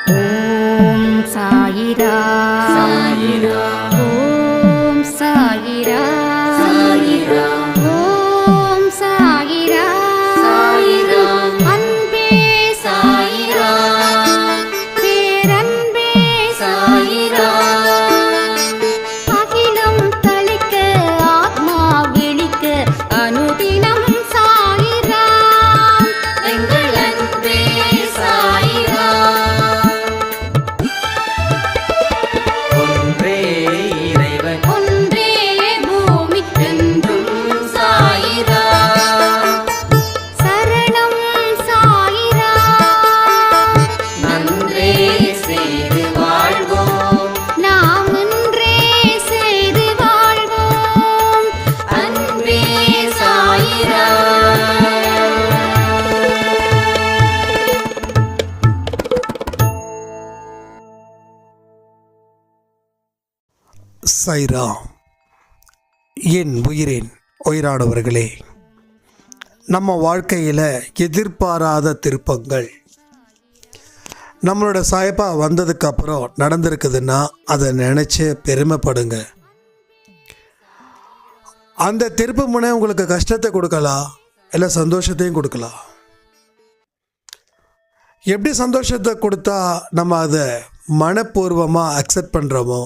ஓம் சாயிரா சாயிரா ஓம் சாயிரா சாயிரா ஓம் சாயிரா சாயிரா அன்பே சாயிரா பேரன்பே சாயிரா அகிலம் தளிக்க ஆத்மா விழிக்க அனுதினம் சாயிரா எங்கள் அன்பே சாயிரா ஒன்றே இறைவன் ஒன்றே பூமிக்கென்றும் சாயிரா சரணம் சாயிரா நன்றே செய்து வாழ்வோம் நாம் ஒன்றே செய்து வாழ்வோம் அன்பே சாயிரா சைரா. என் உயிரின் உயிரானவர்களே, நம்ம வாழ்க்கையில் எதிர்பாராத திருப்பங்கள் நம்மளோட சாயப்பா வந்ததுக்கப்புறம் நடந்திருக்குதுன்னா அதை நினச்சி பெருமைப்படுங்க. அந்த திருப்பு முனை உங்களுக்கு கஷ்டத்தை கொடுக்கலாம், இல்லை சந்தோஷத்தையும் கொடுக்கலாம். எப்படி சந்தோஷத்தை கொடுத்தா நம்ம அதை மனப்பூர்வமாக அக்செப்ட் பண்ணுறோமோ,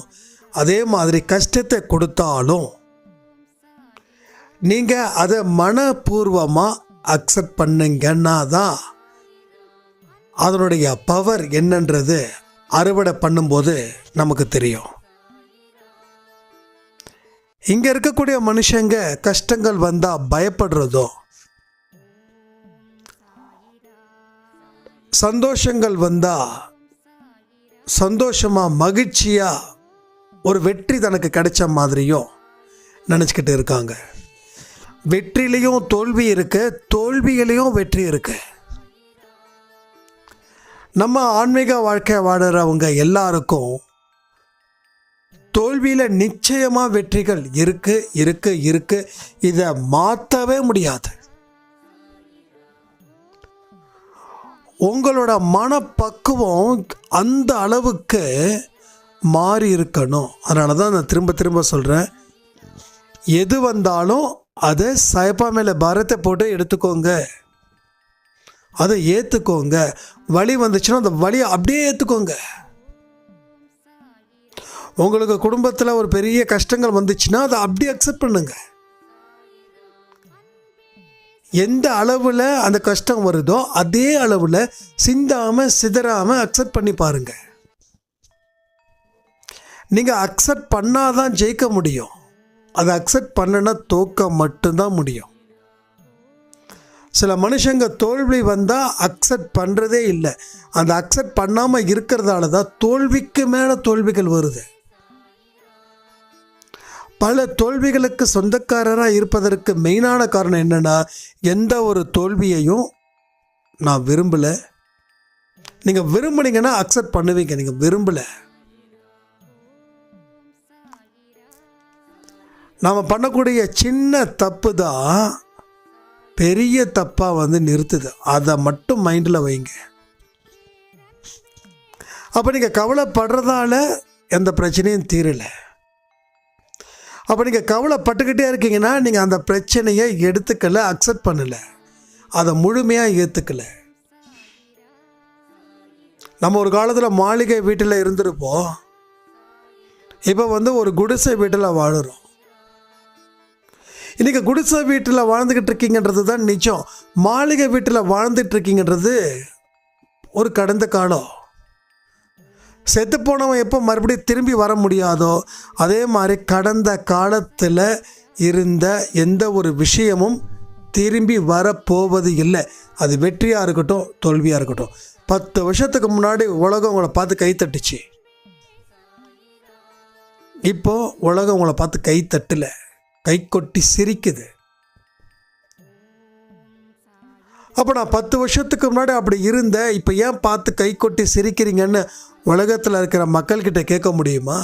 அதே மாதிரி கஷ்டத்தை கொடுத்தாலும் நீங்கள் அதை மனப்பூர்வமாக அக்செப்ட் பண்ணுங்கன்னா தான் அதனுடைய பவர் என்னன்றது அறுவடை பண்ணும்போது நமக்கு தெரியும். இங்கே இருக்கக்கூடிய மனுஷங்க கஷ்டங்கள் வந்தால் பயப்படுறதோ, சந்தோஷங்கள் வந்தால் சந்தோஷமாக மகிழ்ச்சியாக ஒரு வெற்றி தனக்கு கிடைச்ச மாதிரியும் நினச்சிக்கிட்டு இருக்காங்க. வெற்றிலையும் தோல்வி இருக்கு, தோல்வியிலையும் வெற்றி இருக்கு. நம்ம ஆன்மீக வாழ்க்கை வாடுறவங்க எல்லாருக்கும் தோல்வியில் நிச்சயமாக வெற்றிகள் இருக்கு இருக்கு இருக்கு. இதை மாற்றவே முடியாது. உங்களோட மனப்பக்குவம் அந்த அளவுக்கு மாறி இருக்கணும். அதனால தான் நான் திரும்ப திரும்ப சொல்கிறேன், எது வந்தாலும் அதை சாயப்பா மேலே பாரத்தை போட்டு எடுத்துக்கோங்க, அதை ஏற்றுக்கோங்க. வலி வந்துச்சுன்னா அந்த வலியை அப்படியே ஏற்றுக்கோங்க. உங்களுக்கு குடும்பத்தில் ஒரு பெரிய கஷ்டங்கள் வந்துச்சுன்னா அதை அப்படியே அக்செப்ட் பண்ணுங்க. எந்த அளவில் அந்த கஷ்டம் வருதோ அதே அளவில் சிந்தாமல் சிதறாமல் அக்செப்ட் பண்ணி பாருங்கள். நீங்கள் அக்செப்ட் பண்ணாதான் ஜெயிக்க முடியும். அதை அக்செப்ட் பண்ணனா தோக்க மட்டும்தான் முடியும். சில மனுஷங்க தோல்வி வந்தால் அக்செப்ட் பண்ணுறதே இல்லை. அந்த அக்செப்ட் பண்ணாமல் இருக்கிறதால தான் தோல்விக்கு மேலே தோல்விகள் வருது. பல தோல்விகளுக்கு சொந்தக்காரராக இருப்பதற்கு மெயினான காரணம் என்னென்னா, எந்த ஒரு தோல்வியையும் நான் விரும்பலை. நீங்கள் விரும்புனீங்கன்னா அக்செப்ட் பண்ணுவீங்க. நீங்கள் விரும்பலை, நாம் பண்ணக்கூடிய சின்ன தப்பு தான் பெரிய தப்பாக நிறுத்துது. அதை மட்டும் மைண்டில் வைங்க. அப்போ நீங்கள் கவலைப்படுறதால எந்த பிரச்சனையும் தீரலை. அப்போ நீங்கள் கவலைப்பட்டுக்கிட்டே இருக்கீங்கன்னா நீங்கள் அந்த பிரச்சனையை எடுத்துக்கலை, அக்செப்ட் பண்ணலை, அதை முழுமையாக ஏற்றுக்கலை. நம்ம ஒரு காலத்தில் மாளிகை வீட்டில் இருந்திருப்போம். இப்போ ஒரு குடிசை வீட்டில் வாழுறோம். இன்றைக்கி குடிசை வீட்டில் வாழ்ந்துக்கிட்டு இருக்கீங்கன்றது தான் நிஜம். மாளிகை வீட்டில் வாழ்ந்துட்டு இருக்கீங்கன்றது ஒரு கடந்த காலம். செத்து போனவன் எப்போ மறுபடியும் திரும்பி வர முடியாதோ அதே மாதிரி கடந்த காலத்தில் இருந்த எந்த ஒரு விஷயமும் திரும்பி வரப்போவது இல்லை. அது வெற்றியாக இருக்கட்டும், தோல்வியாக இருக்கட்டும். 10 வருஷத்துக்கு முன்னாடி உலகம் உங்களை பார்த்து கை தட்டுச்சு. இப்போது உலகம் உங்களை பார்த்து கை தட்டலை, கை கொட்டி சிரிக்குது. அப்போ நான் 10 வருஷத்துக்கு முன்னாடி அப்படி இருந்தேன், இப்போ ஏன் பார்த்து கை கொட்டி சிரிக்கிறீங்கன்னு உலகத்தில் இருக்கிற மக்கள்கிட்ட கேட்க முடியுமா?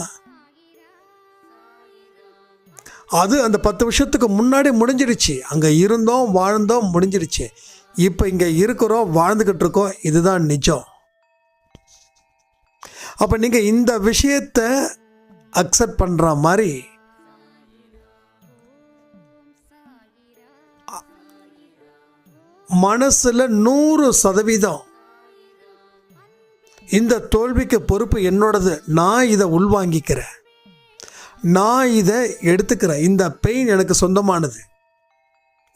அது அந்த 10 வருஷத்துக்கு முன்னாடி முடிஞ்சிடுச்சு. அங்கே இருந்தோம், வாழ்ந்தோம், முடிஞ்சிடுச்சு. இப்போ இங்கே இருக்கிறோம், வாழ்ந்துக்கிட்டு இருக்கோம். இதுதான் நிஜம். அப்போ நீங்கள் இந்த விஷயத்தை அக்செப்ட் பண்ணுற மாதிரி மனசில் 100% இந்த தோல்விக்கு பொறுப்பு என்னோடது, நான் இதை உள்வாங்கிக்கிறேன், நான் இதை எடுத்துக்கிறேன், இந்த பெயின் எனக்கு சொந்தமானது,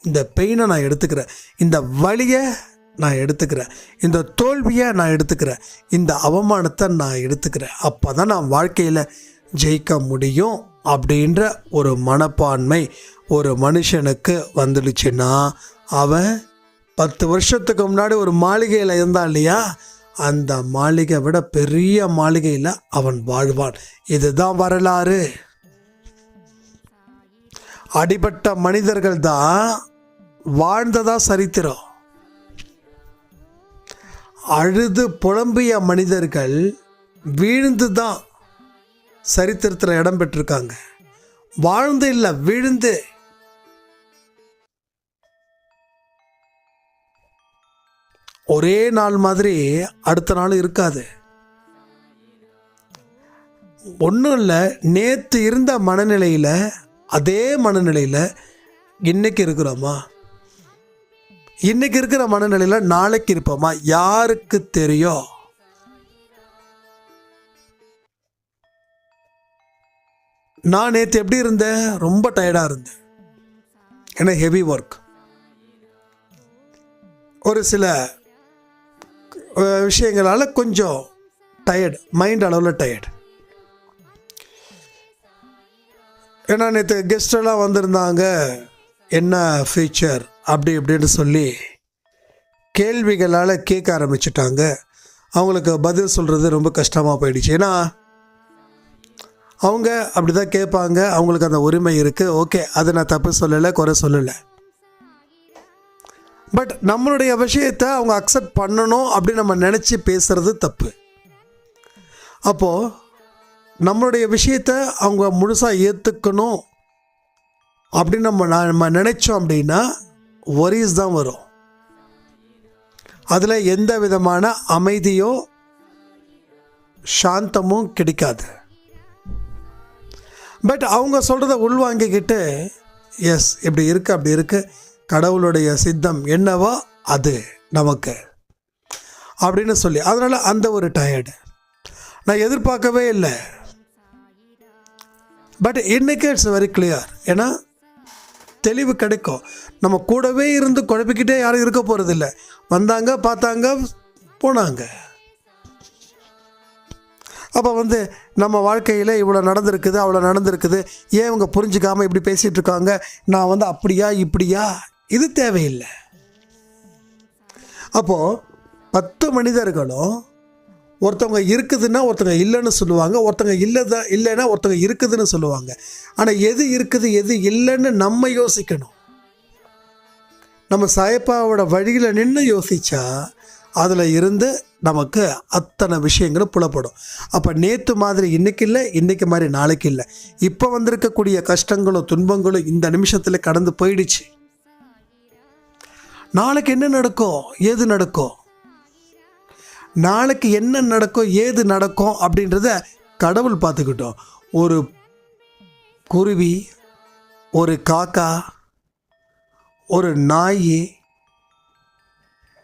இந்த பெயினை நான் எடுத்துக்கிறேன், இந்த வலியை நான் எடுத்துக்கிறேன், இந்த தோல்வியை நான் எடுத்துக்கிறேன், இந்த அவமானத்தை நான் எடுத்துக்கிறேன். அப்போ தான் நான் வாழ்க்கையில் ஜெயிக்க முடியும் அப்படின்ற ஒரு மனப்பான்மை ஒரு மனுஷனுக்கு வந்துடுச்சுன்னா அவன் 10 வருஷத்துக்கு முன்னாடி ஒரு மாளிகையில் இருந்தான் இல்லையா, அந்த மாளிகை விட பெரிய மாளிகையில் அவன் வாழ்வான். இதுதான் வரலாறு. அடிபட்ட மனிதர்கள் தான் வாழ்ந்ததா சரித்திரம். அழுது புலம்பிய மனிதர்கள் வீழ்ந்து தான் சரித்திரத்தில் இடம் பெற்றிருக்காங்க. வாழ்ந்து இல்லை, விழுந்து. ஒரே நாள் மாதிரி அடுத்த நாள் இருக்காது. ஒன்றும் இல்லை, நேற்று இருந்த மனநிலையில் அதே மனநிலையில் இன்னைக்கு இருக்கிறோமா, இன்னைக்கு இருக்கிற மனநிலையில் நாளைக்கு இருப்போமா, யாருக்கு தெரியும்? நான் நேற்று எப்படி இருந்தேன்? ரொம்ப டயர்டாக இருந்தேன். ஏன்னா ஹெவி ஒர்க், ஒரு சில விஷயங்களால் கொஞ்சம் டயர்டு, மைண்ட் அளவில் டயர்டு. ஏன்னா நேற்று கெஸ்டெல்லாம் வந்திருந்தாங்க, என்ன ஃபீச்சர் அப்படி இப்படின்னு சொல்லி கேள்விகளால் கேட்க ஆரம்பிச்சிட்டாங்க. அவங்களுக்கு பதில் சொல்கிறது ரொம்ப கஷ்டமாக போயிடுச்சு. ஏன்னா அவங்க அப்படி தான் கேட்பாங்க, அவங்களுக்கு அந்த உரிமை இருக்குது. ஓகே, அதை நான் தப்பு சொல்லலை, குறை சொல்லலை. பட் நம்மளுடைய விஷயத்தை அவங்க அக்செப்ட் பண்ணணும் அப்படின்னு நம்ம நினச்சி பேசுகிறது தப்பு. அப்போது நம்மளுடைய விஷயத்தை அவங்க முழுசாக ஏற்றுக்கணும் அப்படின்னு நம்ம நினச்சோம் அப்படின்னா வரிஸ் தான் வரும். அதில் எந்த விதமான அமைதியோ சாந்தமும் கிடைக்காது. பட் அவங்க சொல்கிறத உள்வாங்கிக்கிட்டு எஸ் இப்படி இருக்குது அப்படி இருக்குது, கடவுளுடைய சித்தம் என்னவோ அது நமக்கு அப்படின்னு சொல்லி, அதனால் அந்த ஒரு டயர்டு நான் எதிர்பார்க்கவே இல்லை. பட் இன்னைக்கு இட்ஸ் வெரி கிளியர். ஏன்னா தெளிவு கிடைக்கும். நம்ம கூடவே இருந்து குழப்பிக்கிட்டே யாரும் இருக்க போகிறதில்ல. வந்தாங்க, பார்த்தாங்க, போனாங்க. அப்போ நம்ம வாழ்க்கையில் இவ்வளோ நடந்திருக்குது, அவ்வளோ நடந்திருக்குது, ஏன் இவங்க புரிஞ்சுக்காமல் இப்படி பேசிகிட்டு இருக்காங்க, நான் அப்படியா இப்படியா, இது தேவையில்லை. அப்போது 10 மனிதர்களும் ஒருத்தவங்க இருக்குதுன்னா ஒருத்தவங்க இல்லைன்னு சொல்லுவாங்க, ஒருத்தவங்க இல்லைன்னா ஒருத்தவங்க இருக்குதுன்னு சொல்லுவாங்க. ஆனால் எது இருக்குது எது இல்லைன்னு நம்ம யோசிக்கணும். நம்ம சாயப்பாவோட வழியில் நின்று யோசித்தா அதில் இருந்து நமக்கு அத்தனை விஷயங்களும் புலப்படும். அப்போ நேற்று மாதிரி இன்றைக்கி இல்லை, இன்றைக்கி மாதிரி நாளைக்கு இல்லை. இப்போ வந்திருக்கக்கூடிய கஷ்டங்களும் துன்பங்களும் இந்த நிமிஷத்தில் கடந்து போயிடுச்சு. நாளைக்கு என்ன நடக்கும், ஏது நடக்கும், நாளைக்கு என்ன நடக்கும், ஏது நடக்கும் அப்படின்றத கடவுள் பார்த்துக்கிட்டோம். ஒரு குருவி, ஒரு காக்கா, ஒரு நாய்,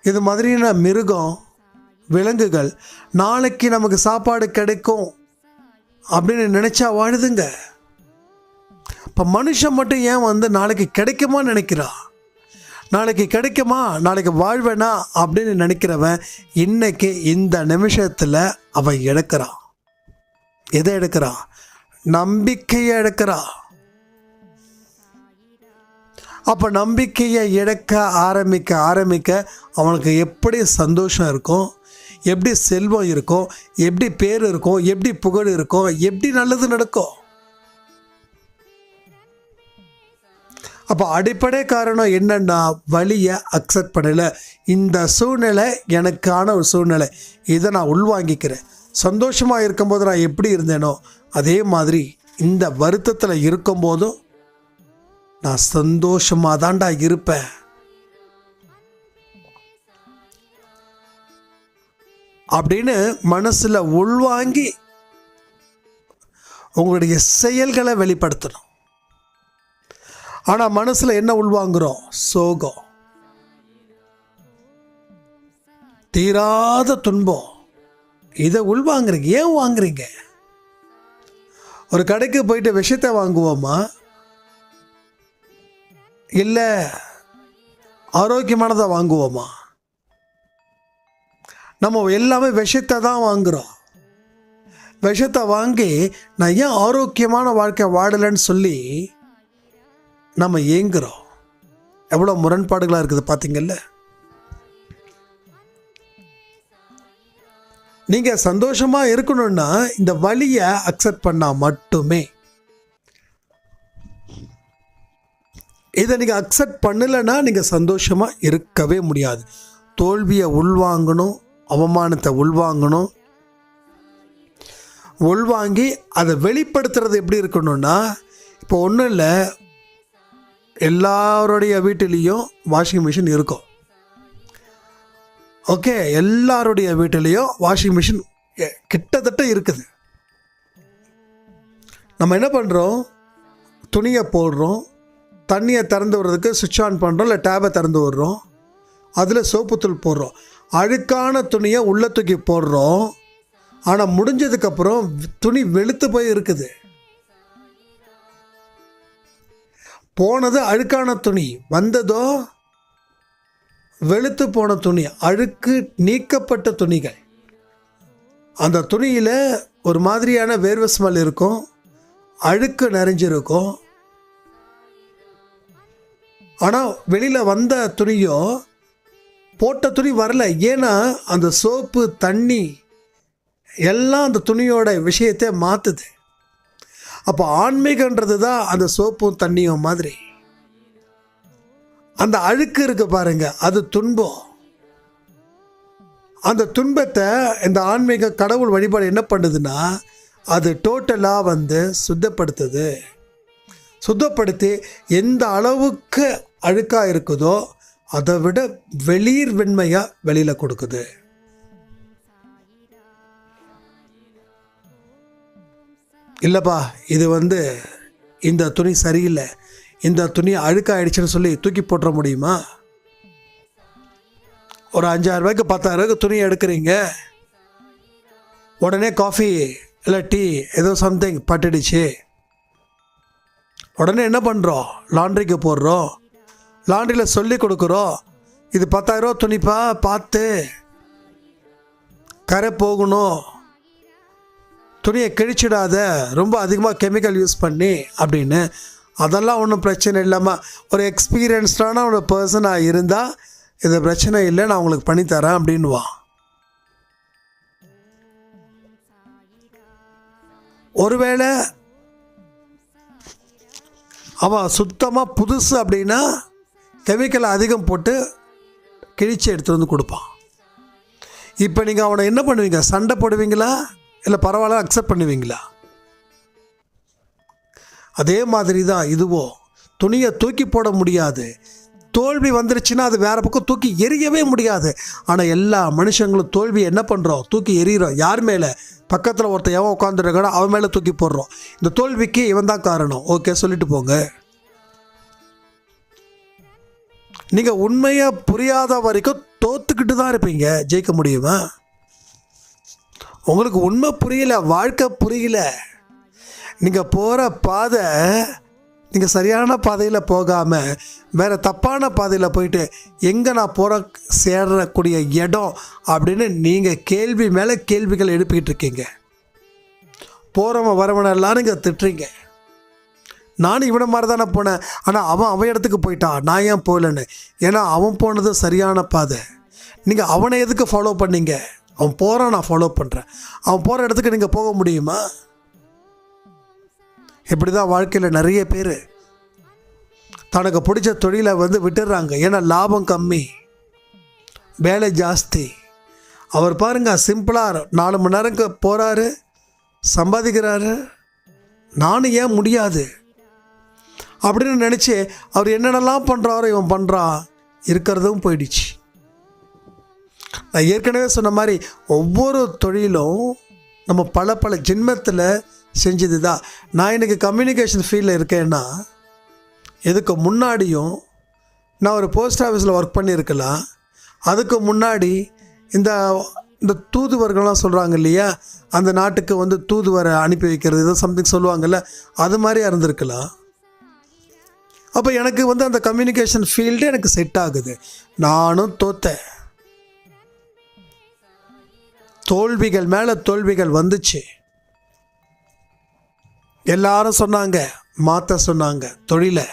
இது மாதிரியான மிருகம், விலங்குகள் நாளைக்கு நமக்கு சாப்பாடு கிடைக்கும் அப்படின்னு நினச்சா வாழுதுங்க. இப்போ மனுஷன் மட்டும் ஏன் நாளைக்கு கிடைக்குமா நினைக்கிறா, நாளைக்கு கிடைக்குமா, நாளைக்கு வாழ்வேனா அப்படின்னு நினைக்கிறவன் இன்னைக்கு இந்த நிமிஷத்தில் அவன் எடுக்கிறான். எதை எடுக்கிறான்? நம்பிக்கையை எடுக்கிறான். அப்போ நம்பிக்கையை இழக்க ஆரம்பிக்க அவனுக்கு எப்படி சந்தோஷம் இருக்கும், எப்படி செல்வம் இருக்கும், எப்படி பேர் இருக்கும், எப்படி புகழ் இருக்கும், எப்படி நல்லது நடக்கும். அப்போ அடிப்படை காரணம் என்னன்னா வலியை அக்செப்ட் பண்ணலை. இந்த சூழ்நிலை எனக்கான ஒரு சூழ்நிலை, இதை நான் உள்வாங்கிக்கிறேன். சந்தோஷமாக இருக்கும்போது நான் எப்படி இருந்தேனோ அதே மாதிரி இந்த வருத்தத்தில் இருக்கும்போதும் நான் சந்தோஷமாக தான்டா இருப்பேன். அப்படின்னு மனசில் உள்வாங்கி உங்களுடைய செயல்களை வெளிப்படுத்தணும். ஆனால் மனசில் என்ன உள்வாங்குறோம்? சோகம், தீராத துன்பம். இதை உள்வாங்குறீங்க. ஏன் வாங்குறீங்க? ஒரு கடைக்கு போயிட்டு விஷத்தை வாங்குவோமா, இல்லை ஆரோக்கியமானதை வாங்குவோமா? நம்ம எல்லாமே விஷத்தை தான் வாங்குகிறோம். விஷத்தை வாங்கி நான் ஏன் ஆரோக்கியமான வாழ்க்கை வாடலைன்னு சொல்லி நம்ம ஏங்குறோம். எவ்வளோ முரண்பாடுகளாக இருக்குது பார்த்தீங்கல்ல. நீங்கள் சந்தோஷமாக இருக்கணும்னா இந்த வலியை அக்செப்ட் பண்ணால் மட்டுமே. இதை நீங்கள் அக்செப்ட் பண்ணலைன்னா நீங்கள் சந்தோஷமாக இருக்கவே முடியாது. தோல்வியை உள்வாங்கணும், அவமானத்தை உள்வாங்கணும். உள்வாங்கி அதை வெளிப்படுத்துறது எப்படி இருக்கணும்னா, இப்போ ஒன்றும் இல்லை, எல்லாருடைய வீட்டிலையும் வாஷிங் மிஷின் இருக்கும். ஓகே, எல்லாருடைய வீட்டிலையும் வாஷிங் மிஷின் கிட்டத்தட்ட இருக்குது. நம்ம என்ன பண்ணுறோம்? துணியை போடுறோம், தண்ணியை திறந்து விடுறதுக்கு சுவிட்ச் ஆன் பண்ணுறோம், இல்லை டேபை திறந்து விடுறோம், அதில் சோப்புத்தூள் போடுறோம், அழுக்கான துணியை உள்ளே தூக்கி போடுறோம். ஆனால் முடிஞ்சதுக்கப்புறம் துணி வெளுத்து போய் இருக்குது. போனது அழுக்கான துணி, வந்ததோ வெளுத்து போன துணி, அழுக்கு நீக்கப்பட்ட துணிகள். அந்த துணியில் ஒரு மாதிரியான வேர்வை ஸ்மெல் இருக்கும், அழுக்கு நிறைஞ்சிருக்கும். ஆனால் வெளியில் வந்த துணியோ போட்ட துணி வரல. ஏன்னா அந்த சோப்பு தண்ணி எல்லாம் அந்த துணியோட விஷயத்தை மாற்றுது. அப்போ ஆன்மீகன்றது தான் அந்த சோப்பும் தண்ணியும் மாதிரி. அந்த அழுக்கு இருக்கு பாருங்க, அது துன்பம். அந்த துன்பத்தை இந்த ஆன்மீக கடவுள் வழிபாடு என்ன பண்ணுதுன்னா, அது டோட்டலாக சுத்தப்படுத்துது. சுத்தப்படுத்தி எந்த அளவுக்கு அழுக்காக இருக்குதோ அதை விட வெளிர் வெண்மையாக வெளியில் கொடுக்குது. இல்லைப்பா, இது இந்த துணி சரியில்லை, இந்த துணி அழுக்காயிடுச்சுன்னு சொல்லி தூக்கி போட்டுற முடியுமா? ஒரு 5,000 ரூபாய்க்கு 10,000 ரூபாய்க்கு துணி எடுக்கிறீங்க, உடனே காஃபி இல்லை டீ ஏதோ சம்திங் பட்டுடுச்சு, உடனே என்ன பண்ணுறோம்? லாண்ட்ரிக்கு போடுறோம், லாண்ட்ரியில் சொல்லி கொடுக்குறோம், இது 10,000 ரூபா துணிப்பா, பார்த்து கரை போகணும், துணியை கிழிச்சிடாத, ரொம்ப அதிகமாக கெமிக்கல் யூஸ் பண்ணி அப்படின்னு. அதெல்லாம் ஒன்றும் பிரச்சனை இல்லாமல் ஒரு எக்ஸ்பீரியன்ஸ்டான ஒரு பர்சனாக இருந்தால் இது பிரச்சனை இல்லை, நான் உங்களுக்கு பண்ணித்தரேன் அப்படின்வான். ஒருவேளை அவன் சுத்தமாக புதுசு அப்படின்னா கெமிக்கலை அதிகம் போட்டு கிழிச்சு எடுத்துகிட்டு கொடுப்பான். இப்போ நீங்கள் அவனை என்ன பண்ணுவீங்க? சண்டை போடுவீங்களா, இல்லை பரவாயில்ல அக்செப்ட் பண்ணுவீங்களா? அதே மாதிரி தான் இதுவோ. துணியை தூக்கி போட முடியாது. தோல்வி வந்துருச்சுன்னா அது வேறு பக்கம் தூக்கி எரியவே முடியாது. ஆனால் எல்லா மனுஷங்களும் தோல்வி என்ன பண்ணுறோம்? தூக்கி எறிகிறோம். யார் மேலே? பக்கத்தில் ஒருத்தர் எவன் உட்காந்துருக்கானோ அவன் மேலே தூக்கி போடுறோம். இந்த தோல்விக்கு இவன் தான் காரணம், ஓகே சொல்லிட்டு போங்க. நீங்கள் உண்மையாக புரியாத வரைக்கும் தோத்துக்கிட்டு தான் இருப்பீங்க. ஜெயிக்க முடியுமா? உங்களுக்கு உண்மை புரியல, வாழ்க்கை புரியல, நீங்கள் போகிற பாதை நீங்கள் சரியான பாதையில் போகாமல் வேறு தப்பான பாதையில் போயிட்டு எங்கே நான் சேரக்கூடிய இடம் அப்படின்னு நீங்கள் கேள்வி மேலே கேள்விகள் எழுப்பிக்கிட்டு இருக்கீங்க. போகிறவன் வரவனெல்லாம் நீங்கள் திட்டுறீங்க. நானும் இவனை மாதிரி தானே போனேன், ஆனால் அவன் இடத்துக்கு போயிட்டான், நான் ஏன் போகலன்னு. ஏன்னா அவன் போனது சரியான பாதை. நீங்கள் அவனை எதுக்கு ஃபாலோ பண்ணீங்க? அவன் போகிறான், நான் ஃபாலோ பண்ணுறேன். அவன் போகிற இடத்துக்கு நீங்கள் போக முடியுமா? இப்படி தான் வாழ்க்கையில் நிறைய பேர் தனக்கு பிடிச்ச தொழிலை விட்டுடுறாங்க. ஏன்னா லாபம் கம்மி, வேலை ஜாஸ்தி. அவர் பாருங்கள், சிம்பிளாக 4 மணி நேரங்க போகிறாரு, சம்பாதிக்கிறாரு. நானும் ஏன் முடியாது அப்படின்னு நினச்சி அவர் என்னென்னலாம் பண்ணுறாரோ இவன் பண்ணுறான், இருக்கிறதும் போயிடுச்சு. நான் ஏற்கனவே சொன்ன மாதிரி ஒவ்வொரு தொழிலும் நம்ம பல பல ஜென்மத்தில் செஞ்சது தான். நான் இன்றைக்கி கம்யூனிகேஷன் ஃபீல்டில் இருக்கேன்னா இதுக்கு முன்னாடியும் நான் ஒரு போஸ்ட் ஆஃபீஸில் ஒர்க் பண்ணியிருக்கலாம். அதுக்கு முன்னாடி இந்த இந்த தூதுவர்கள்லாம் சொல்கிறாங்க இல்லையா, அந்த நாட்டுக்கு வந்து தூதுவரை அனுப்பி வைக்கிறது ஏதோ சம்திங் சொல்லுவாங்கள்ல, அது மாதிரியாக இருந்திருக்கலாம். அப்போ எனக்கு வந்து அந்த கம்யூனிகேஷன் ஃபீல்டு எனக்கு செட் ஆகுது. நானும் தோத்தேன், தோல்விகள் மேலே தோல்விகள் வந்துச்சு. எல்லாரும் சொன்னாங்க மாற்ற சொன்னாங்க தொழிலை,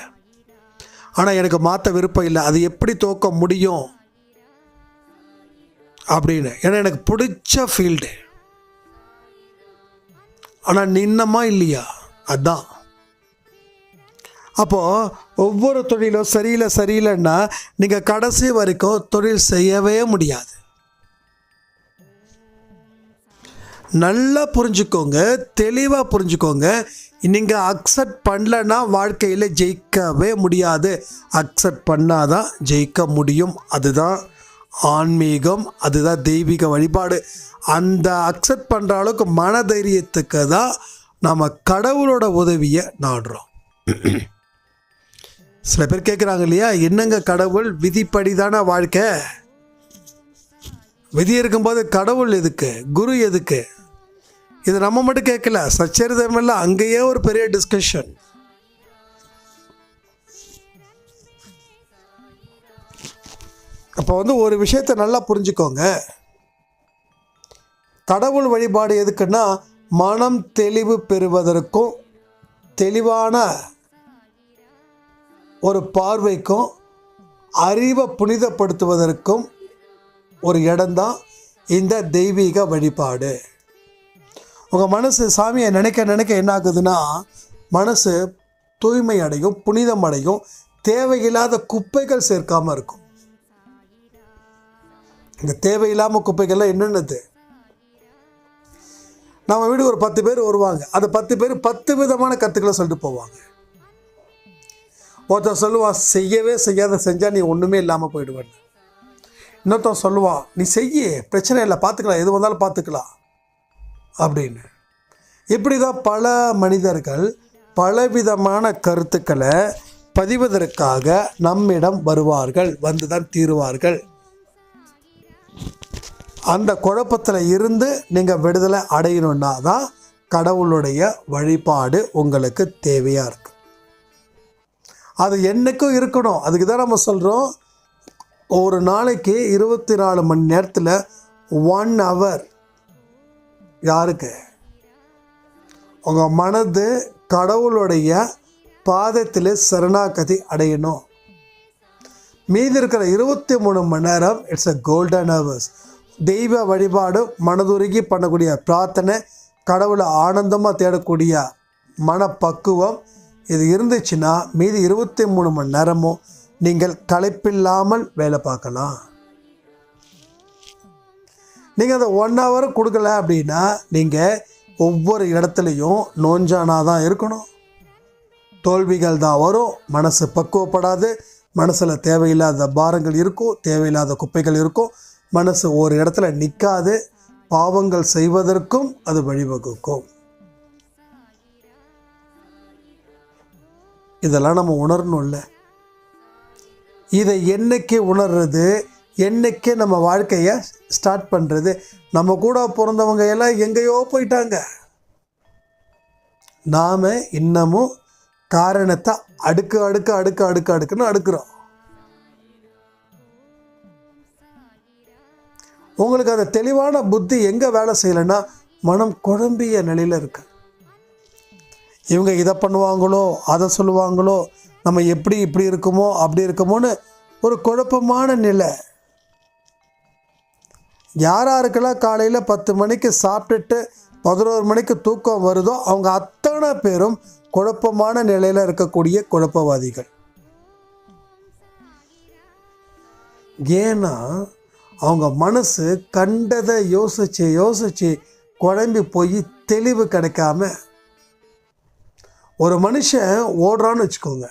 ஆனால் எனக்கு மாற்ற விருப்பம் இல்லை. அது எப்படி தோக்க முடியும் அப்படின்னு, ஏன்னா எனக்கு பிடிச்ச ஃபீல்டு. ஆனால் நின்னமா இல்லையா, அதுதான். அப்போது ஒவ்வொரு தொழிலும் சரியில்லைன்னா நீங்கள் கடைசி வரைக்கும் தொழில் செய்யவே முடியாது. நல்லா புரிஞ்சுக்கோங்க, தெளிவாக புரிஞ்சுக்கோங்க. நீங்கள் அக்செப்ட் பண்ணலன்னா வாழ்க்கையில் ஜெயிக்கவே முடியாது. அக்செப்ட் பண்ணாதான் ஜெயிக்க முடியும். அதுதான் ஆன்மீகம், அதுதான் தெய்வீக வழிபாடு. அந்த அக்செப்ட் பண்ணுற அளவுக்கு மனதைரியத்துக்கு தான் நம்ம கடவுளோட உதவியை நாடுறோம். சில பேர் கேட்குறாங்க இல்லையா, என்னங்க கடவுள், விதிப்படி தானே வாழ்க்கை, விதி இருக்கும்போது கடவுள் எதுக்கு, குரு எதுக்கு? இது நம்ம மட்டும் கேட்கல, சச்சரிதமில்ல, அங்கேயே ஒரு பெரிய டிஸ்கஷன். அப்போ வந்து ஒரு விஷயத்தை நல்லா புரிஞ்சுக்கோங்க. கடவுள் வழிபாடு எதுக்குன்னா மனம் தெளிவு பெறுவதற்கும் தெளிவான ஒரு பார்வைக்கும் அறிவை புனிதப்படுத்துவதற்கும் ஒரு இடம்தான் இந்த தெய்வீக வழிபாடு. உங்கள் மனசு சாமியை நினைக்க நினைக்க என்ன ஆகுதுன்னா மனசு தூய்மை அடையும், புனிதம் அடையும், தேவையில்லாத குப்பைகள் சேர்க்காமல் இருக்கும். இந்த தேவையில்லாமல் குப்பைகள்லாம் என்னென்னது, நம்ம வீடு ஒரு 10 பேர் வருவாங்க, அந்த 10 பேர் 10 விதமான கருத்துக்களை சொல்லிட்டு போவாங்க. ஒருத்தர் சொல்லுவான், செய்யவே செய்யாத செஞ்சால் நீ ஒன்றுமே இல்லாமல் போயிடுவேன். இன்னொருத்தன் சொல்லுவான், நீ செய்ய, பிரச்சனை இல்லை, பார்த்துக்கலாம், எது வந்தாலும் பார்த்துக்கலாம் அப்படின்னு. இப்படி தான் பல மனிதர்கள் பலவிதமான கருத்துக்களை பதிவதற்காக நம்மிடம் வருவார்கள், வந்து தான் தீருவார்கள். அந்த குழப்பத்தில் இருந்து நீங்கள் விடுதலை அடையணுன்னா தான் கடவுளுடைய வழிபாடு உங்களுக்கு தேவையாக இருக்குது. அது என்றைக்கும் இருக்கணும். அதுக்கு தான் நம்ம சொல்கிறோம், ஒரு நாளைக்கு 24 மணி நேரத்தில் 1 hour யாருக்கு, உங்கள் மனது கடவுளுடைய பாதத்தில் சரணாகதி அடையணும். மீதி இருக்கிற 23 மணி நேரம் இட்ஸ் அ கோல்டன் ஹவர்ஸ். தெய்வ வழிபாடு, மனதுருகி பண்ணக்கூடிய பிரார்த்தனை, கடவுளை ஆனந்தமாக தேடக்கூடிய மனப்பக்குவம், இது இருந்துச்சுன்னா மீதி 23 மணி நேரமும் நீங்கள் களைப்பில்லாமல் வேலை பார்க்கலாம். நீங்கள் அந்த 1 hour கொடுக்கல அப்படின்னா நீங்கள் ஒவ்வொரு இடத்துலையும் நோஞ்சானாக தான் இருக்கணும். தோல்விகள் தான் வரும், மனசு பக்குவப்படாது, மனசில் தேவையில்லாத பாரங்கள் இருக்கும், தேவையில்லாத குப்பைகள் இருக்கும், மனசு ஒரு இடத்துல நிற்காது, பாவங்கள் செய்வதற்கும் அது வழிவகுக்கும். இதெல்லாம் நம்ம உணரணும்ல. இதை என்னைக்கு உணர்றது, என்னைக்கு நம்ம வாழ்க்கையை ஸ்டார்ட் பண்ணுறது? நம்ம கூட பிறந்தவங்க எல்லாம் எங்கேயோ போயிட்டாங்க. நாம் இன்னமும் காரணத்தை அடுக்குன்னு அடுக்குறோம். உங்களுக்கு அந்த தெளிவான புத்தி எங்கே வேலை செய்யலைன்னா மனம் குழம்பிய நிலையில் இருக்கு. இவங்க இதை பண்ணுவாங்களோ, அதை சொல்லுவாங்களோ, நம்ம இப்படி இருக்குமோ அப்படி இருக்குமோன்னு ஒரு குழப்பமான நிலை. யாருக்கெல்லாம் காலையில் 10 மணிக்கு சாப்பிட்டுட்டு 11 மணிக்கு தூக்கம் வருதோ அவங்க அத்தனை பேரும் குழப்பமான நிலையில் இருக்கக்கூடிய குழப்பவாதிகள். ஏன்னா அவங்க மனசு கண்டதை யோசிச்சு குழம்பி போய் தெளிவு கிடைக்காம, ஒரு மனுஷன் ஓடுறான்னு வச்சுக்கோங்க,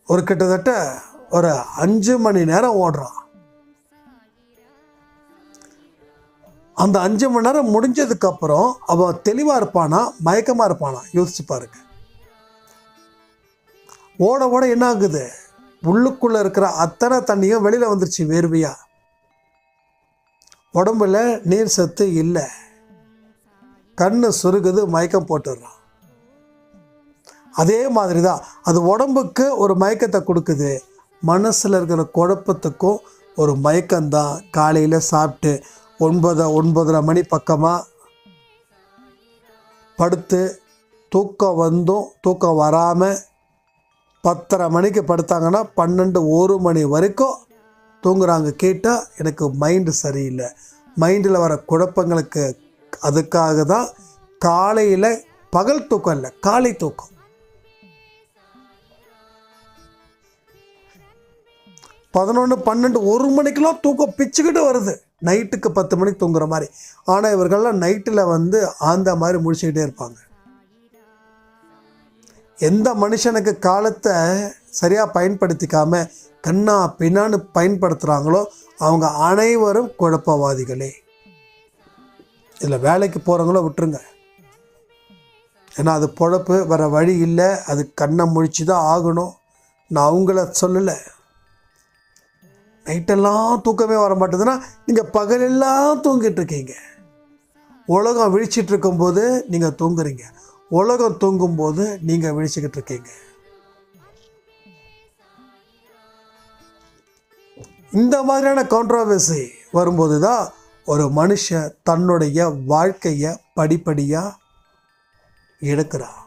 ஒரு கிட்டத்தட்ட ஒரு 5 மணி நேரம் ஓடுறான். அந்த 5 மணி நேரம் முடிஞ்சதுக்கப்புறம் அவன் தெளிவாக இருப்பானா மயக்கமாக இருப்பானா யோசிச்சு பாருங்க. ஓட ஓட என்ன ஆகுது, உள்ளுக்குள்ளே இருக்கிற அத்தனை தண்ணியும் வெளியில் வந்துருச்சு வேர்வையா. உடம்புல நீர் சத்து இல்லை, கண்ணு சுருகுது, மயக்கம் போட்டுடுறான். அதே மாதிரி தான் அது உடம்புக்கு ஒரு மயக்கத்தை கொடுக்குது, மனசில் இருக்கிற குழப்பத்துக்கும் ஒரு மயக்கம்தான். காலையில் சாப்பிட்டு 9:30 மணி பக்கமாக படுத்து தூக்கம் வந்தும் தூக்கம் வராமல் 10:30 மணிக்கு படுத்தாங்கன்னா 12-1 மணி வரைக்கும் தூங்குறாங்க. கேட்டால் எனக்கு மைண்டு சரியில்லை, மைண்டில் வர குழப்பங்களுக்கு. அதுக்காக தான் காலையில் பகல் தூக்கம் இல்லை, காலை தூக்கம். 11, 12, 1 மணிக்கெலாம் தூக்கம் பிச்சுக்கிட்டு வருது, நைட்டுக்கு 10 மணிக்கு தூங்குற மாதிரி. ஆனால் இவர்கள்லாம் நைட்டில் ஆந்த மாதிரி முடிச்சுக்கிட்டே இருப்பாங்க. எந்த மனுஷனுக்கு காலத்தை சரியாக பயன்படுத்திக்காமல் கண்ணா பின்னான்னு பயன்படுத்துகிறாங்களோ அவங்க அனைவரும் குழப்பவாதிகளே. இதில் வேலைக்கு போகிறவங்கள விட்டுருங்க, ஏன்னா அது பொழப்பு, வர வழி இல்லை, அது கண்ணை முழிச்சு தான் ஆகணும். நான் அவங்கள சொல்லலை. நைட்டெல்லாம் தூக்கமே வர மாட்டேதுன்னா நீங்கள் பகலெல்லாம் தூங்கிட்டு இருக்கீங்க. உலகம் விழிச்சிட்டு இருக்கும்போது நீங்கள் தூங்குறீங்க, உலகம் தூங்கும்போது நீங்கள் விழிச்சுக்கிட்டு இருக்கீங்க. இந்த மாதிரியான கான்ட்ரோவர்சி வரும்போது தான் ஒரு மனுஷன் தன்னுடைய வாழ்க்கையை படிப்படியாக எடுக்கிறான்.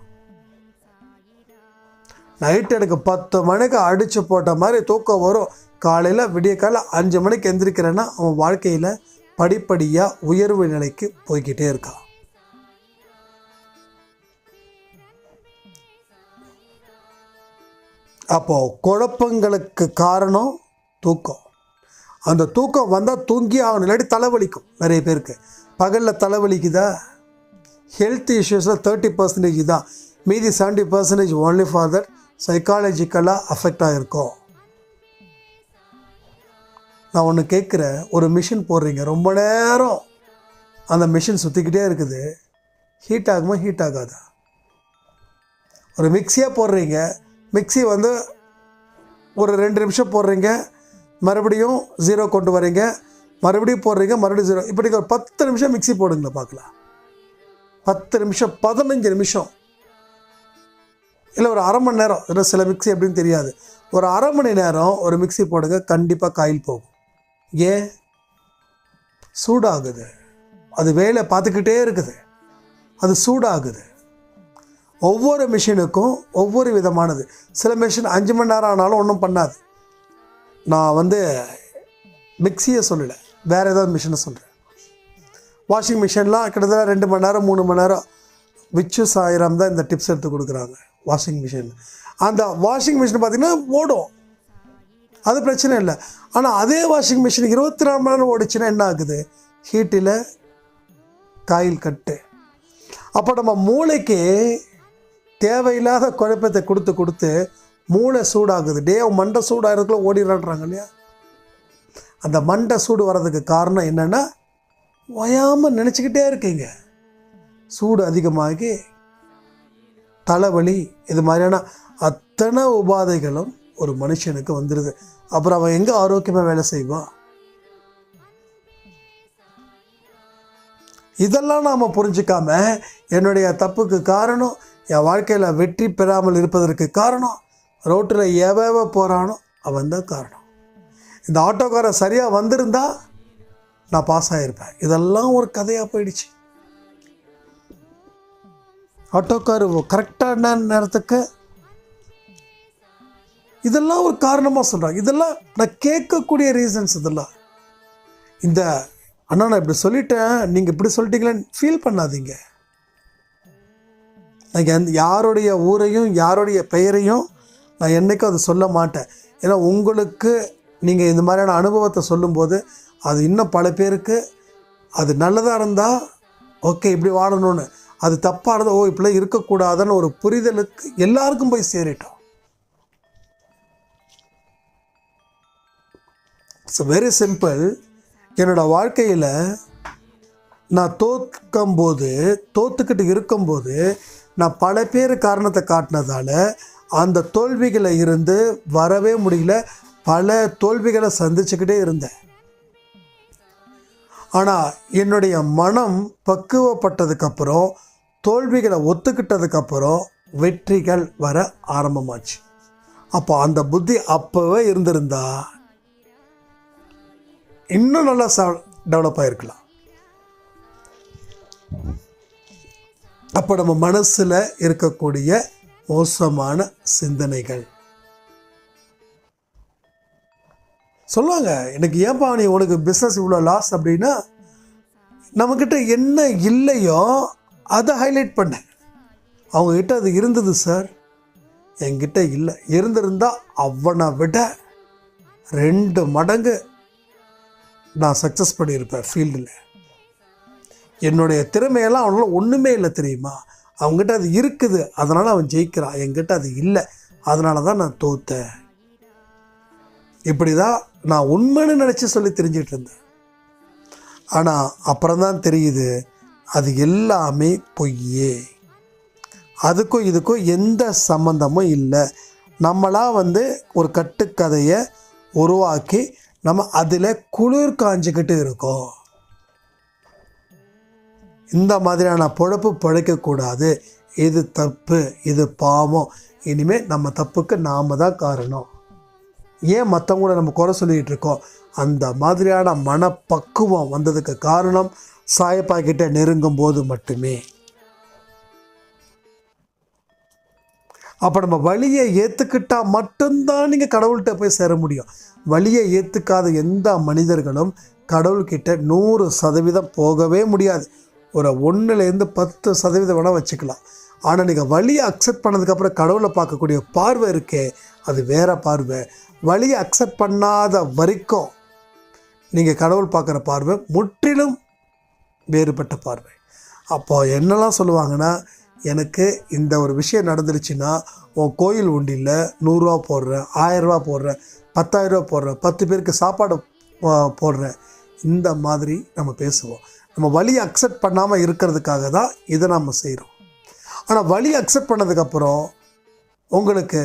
நைட்டு எனக்கு 10 மணிக்கு அடித்து போட்ட மாதிரி தூக்கம் வரும், காலையில் விடிய காலையில் 5 மணிக்கு எந்திரிக்கிறேன்னா அவன் வாழ்க்கையில் படிப்படியாக உயர்வு நிலைக்கு போய்கிட்டே இருக்கான். அப்போது குழப்பங்களுக்கு காரணம் தூக்கம். அந்த தூக்கம் வந்தால் தூங்கி ஆகணும், இல்லாட்டி தலைவலிக்கும். நிறைய பேருக்கு பகலில் தலைவலிக்குதா, ஹெல்த் இஷ்யூஸில் 30% தான், மீதி 70% ஒன்லி ஃபார் தட் சைக்காலஜிக்கலாக அஃபெக்ட் ஆகிருக்கும். நான் ஒன்று கேட்குறேன், ஒரு மிஷின் போடுறீங்க, ரொம்ப நேரம் அந்த மிஷின் சுற்றிக்கிட்டே இருக்குது, ஹீட் ஆகுமா ஹீட் ஆகாதா? ஒரு மிக்சியாக போடுறீங்க, மிக்சி ஒரு 2 நிமிஷம் போடுறீங்க, மறுபடியும் 0 கொண்டு வரீங்க, மறுபடியும் போடுறீங்க, மறுபடியும் 0. இப்போ நீங்கள் ஒரு 10 நிமிஷம் மிக்சி போடுங்களா பார்க்கலாம். 10 நிமிஷம், 15 நிமிஷம், இல்லை ஒரு அரை மணி நேரம். ஏன்னா சில மிக்சி எப்படின்னு தெரியாது. ஒரு அரை மணி நேரம் ஒரு மிக்சி போடுங்க, கண்டிப்பாக காயில் போகும். ஏன்? சூடாகுது, அது வேலை பார்த்துக்கிட்டே இருக்குது, அது சூடாகுது. ஒவ்வொரு மிஷினுக்கும் ஒவ்வொரு விதமானது. சில மிஷின் 5 மணி நேரம் ஆனாலும் ஒன்றும் பண்ணாது. நான் மிக்சியை சொல்லலை, வேறு ஏதாவது மிஷினை சொல்கிறேன். வாஷிங் மிஷின்லாம் கிட்டத்தட்ட 2 மணி நேரம் 3 மணி நேரம் விச்சு சாயிரம் தான் இந்த டிப்ஸ் எடுத்து கொடுக்குறாங்க வாஷிங் மிஷின். அந்த வாஷிங் மிஷின் பார்த்திங்கன்னா ஓடும், அது பிரச்சனை இல்லை. ஆனால் அதே வாஷிங் மிஷின் 24 மணி நேரம் ஓடிச்சுன்னா என்ன ஆகுது? ஹீட்டில் காயில் கட்டு. அப்போ நம்ம மூளைக்கு தேவையில்லாத குழப்பத்தை கொடுத்து கொடுத்து மூளை சூடாகுது. மண்டை சூடாகிறதுக்குள்ள ஓடிடுறாங்க இல்லையா? அந்த மண்டை சூடு வர்றதுக்கு காரணம் என்னென்னா, ஓயாமல் நினச்சிக்கிட்டே இருக்கீங்க. சூடு அதிகமாகி தலைவலி, இது மாதிரியான அத்தனை உபாதைகளும் ஒரு மனுஷனுக்கு வந்துடுது. அப்புறம் அவன் எங்கே ஆரோக்கியமாக வேலை செய்வான்? இதெல்லாம் நாம் புரிஞ்சிக்காம என்னுடைய தப்புக்கு காரணம், என் வாழ்க்கையில் வெற்றி பெறாமல் இருப்பதற்கு காரணம், ரோட்டில் எவ போகிறானோ அவன் தான் காரணம். இந்த ஆட்டோக்காரன் சரியாக வந்திருந்தா நான் பாஸ் ஆகிருப்பேன். இதெல்லாம் ஒரு கதையாக போயிடுச்சு. ஆட்டோக்கார் கரெக்டான நேரத்துக்கு, இதெல்லாம் ஒரு காரணமாக சொல்கிறாங்க. இதெல்லாம் நான் கேட்கக்கூடிய ரீசன்ஸ். இதெல்லாம் இந்த அண்ணா நான் இப்படி சொல்லிட்டேன், நீங்கள் இப்படி சொல்லிட்டீங்களேன்னு ஃபீல் பண்ணாதீங்க. நான் யாருடைய ஊரையும் யாருடைய பெயரையும் நான் என்றைக்கும் அதை சொல்ல மாட்டேன். ஏன்னா உங்களுக்கு நீங்கள் இந்த மாதிரியான அனுபவத்தை சொல்லும்போது அது இன்னும் பல பேருக்கு அது நல்லதாக இருந்தால் ஓகே இப்படி வாழணும்னு, அது தப்பாக இருந்தால் ஓ இப்படிலாம் இருக்கக்கூடாதுன்னு ஒரு புரிதலுக்கு எல்லாருக்கும் போய் சேரிட்டோம். It's very simple. என்னோடய வாழ்க்கையில் நான் தோத்துக்கிட்டு இருக்கும்போது நான் பல பேர் காரணத்தை காட்டினதால அந்த தோல்விகளை இருந்து வரவே முடியல. பல தோல்விகளை சந்திச்சுக்கிட்டே இருந்தேன். ஆனால் என்னுடைய மனம் பக்குவப்பட்டதுக்கப்புறம், தோல்விகளை ஒத்துக்கிட்டதுக்கப்புறம் வெற்றிகள் வர ஆரம்பமாச்சு. அப்போ அந்த புத்தி அப்போவே இருந்திருந்தா இன்னும் நல்லா டெவலப் ஆகிருக்கலாம். அப்போ நம்ம மனசில் இருக்கக்கூடிய மோசமான சிந்தனைகள் சொல்லுவாங்க, எனக்கு ஏன்பா நீ உனக்கு பிஸ்னஸ் இவ்வளோ லாஸ் அப்படின்னா, நம்மக்கிட்ட என்ன இல்லையோ அதை ஹைலைட் பண்ண. அவங்கக்கிட்ட அது இருந்தது சார், என்கிட்ட இல்லை. இருந்திருந்தால் அவனை விட 2 மடங்கு நான் சக்ஸஸ் பண்ணியிருப்பேன் ஃபீல்டில். என்னுடைய திறமையெல்லாம் அவனால ஒன்றுமே இல்லை தெரியுமா. அவங்ககிட்ட அது இருக்குது, அதனால் அவன் ஜெயிக்கிறான். என்கிட்ட அது இல்லை, அதனால தான் நான் தோத்தேன். இப்படி தான் நான் உண்மைன்னு நினச்சி சொல்லி தெரிஞ்சிட்டு இருந்தேன். ஆனால் அப்புறம்தான் தெரியுது அது எல்லாமே பொய்யே. அதுக்கும் இதுக்கும் எந்த சம்மந்தமும் இல்லை. நம்மளாக ஒரு கட்டுக்கதையை உருவாக்கி நம்ம அதில் குளிர் காஞ்சிக்கிட்டு இருக்கோம். இந்த மாதிரியான பொழப்பு பிழைக்கக்கூடாது. இது தப்பு, இது பாவம், இனிமேல் நம்ம தப்புக்கு நாம் தான் காரணம். ஏன் மற்றவங்கள நம்ம குறை சொல்லிகிட்டு இருக்கோம்? அந்த மாதிரியான மனப்பக்குவம் வந்ததுக்கு காரணம் சாயப்பா கிட்ட நெருங்கும் போது மட்டுமே. அப்போ நம்ம வழியை ஏற்றுக்கிட்டால் மட்டும்தான் நீங்கள் கடவுள்கிட்ட போய் சேர முடியும். வழியை ஏற்றுக்காத எந்த மனிதர்களும் கடவுள்கிட்ட 100% போகவே முடியாது. ஒரு 1லேருந்து 10% வேணால் வச்சுக்கலாம். ஆனால் நீங்கள் வழியை அக்செப்ட் பண்ணதுக்கப்புறம் கடவுளை பார்க்கக்கூடிய பார்வை இருக்கே, அது வேறு பார்வை. வழியை அக்செப்ட் பண்ணாத வரைக்கும் நீங்கள் கடவுள் பார்க்குற பார்வை முற்றிலும் வேறுபட்ட பார்வை. அப்போ என்னெல்லாம் சொல்லுவாங்கன்னா, எனக்கு இந்த ஒரு விஷயம் நடந்துருச்சுன்னா உன் கோயில் உண்டியில் 100 ரூபா போடுறேன், 1000 ரூபா போடுறேன், 10,000 ரூபா போடுறேன், 10 பேருக்கு சாப்பாடு போடுறேன். இந்த மாதிரி நம்ம பேசுவோம். நம்ம வழியை அக்செப்ட் பண்ணாமல் இருக்கிறதுக்காக தான் இதை நம்ம செய்கிறோம். ஆனால் வழியை அக்செப்ட் பண்ணதுக்கப்புறம் உங்களுக்கு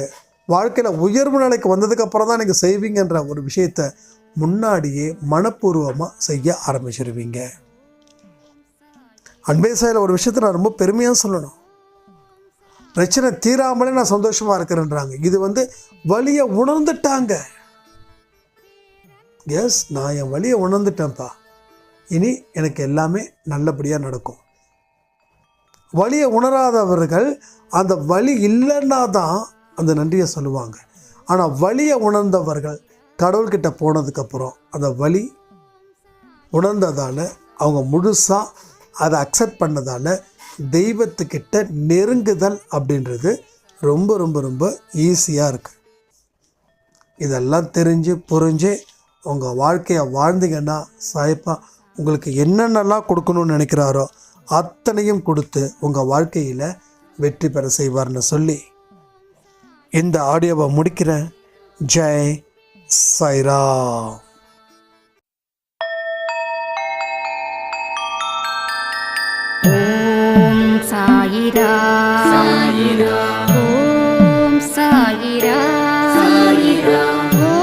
வாழ்க்கையில் உயர்வு நிலைக்கு வந்ததுக்கப்புறம் தான் நீங்கள் செய்வீங்கன்ற ஒரு விஷயத்தை முன்னாடியே மனப்பூர்வமாக செய்ய ஆரம்பிச்சிருவீங்க. அன்பே சாயில் ஒரு விஷயத்தை நான் ரொம்ப பெருமையாக சொல்லணும். பிரச்சனை தீராமலே நான் சந்தோஷமாக இருக்கிறேன்றாங்க. இது வழியை உணர்ந்துட்டாங்க. எஸ், நான் என் வழியை உணர்ந்துட்டேன்ப்பா, இனி எனக்கு எல்லாமே நல்லபடியாக நடக்கும். வழியை உணராதவர்கள் அந்த வழி இல்லைன்னா தான் அந்த நன்றியை சொல்லுவாங்க. ஆனால் வழியை உணர்ந்தவர்கள் கடவுள்கிட்ட போனதுக்கப்புறம் அந்த வழி உணர்ந்ததால், அவங்க முழுசாக அதை அக்செப்ட் பண்ணதால் தெய்வத்துக்கிட்ட நெருங்குதல் அப்படின்றது ரொம்ப ரொம்ப ரொம்ப ஈஸியாக இருக்குது. இதெல்லாம் தெரிஞ்சு புரிஞ்சு உங்கள் வாழ்க்கையை வாழ்ந்தீங்கன்னா சாயப்பா உங்களுக்கு என்னென்னலாம் கொடுக்கணும்னு நினைக்கிறாரோ அத்தனையும் கொடுத்து உங்கள் வாழ்க்கையில் வெற்றி பெற செய்வார்னு சொல்லி இந்த ஆடியோவை முடிக்கிறேன். ஜெய் சாய்ராம். ஓம் சாயிரா சாயிரா ஓம் சாயிரா சாயிரா ஓம்